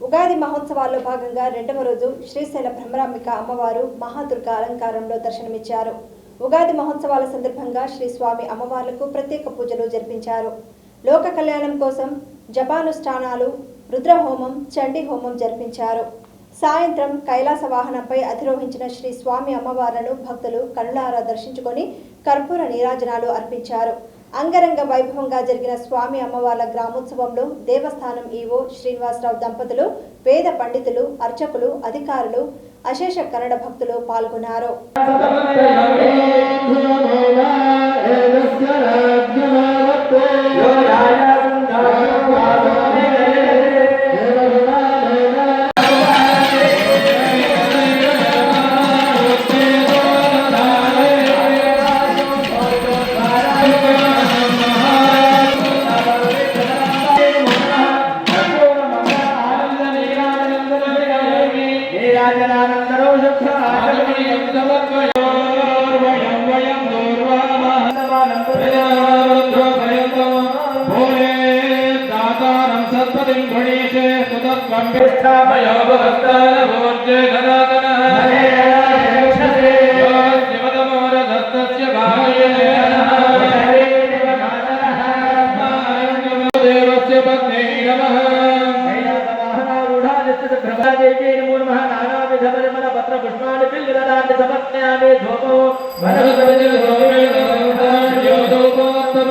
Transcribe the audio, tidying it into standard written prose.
ఉగాది మహోత్సవాల్లో భాగంగా రెండవ రోజు శ్రీశైల భ్రమరాంబిక అమ్మవారు మహాదుర్గ అలంకారంలో దర్శనమిచ్చారు. ఉగాది మహోత్సవాల సందర్భంగా శ్రీ స్వామి అమ్మవార్లకు ప్రత్యేక పూజలు జరిపించారు. లోక కళ్యాణం కోసం జపానుష్ఠానాలు, రుద్రహోమం, చండీ హోమం జరిపించారు. సాయంత్రం కైలాస వాహనంపై అధిరోహించిన శ్రీ స్వామి అమ్మవార్లను భక్తులు కనులారా దర్శించుకొని కర్పూర నీరాజనాలు అర్పించారు. అంగరంగ వైభవంగా జరిగిన స్వామి అమ్మవార్ల గ్రామోత్సవంలో దేవస్థానం ఈవో శ్రీనివాసరావు దంపతులు, వేద పండితులు, అర్చకులు, అధికారులు, అశేష కన్నడ భక్తులు పాల్గొన్నారు. पत्र पुष्पाणि पिल्लिदानि समर्पयामि धूपो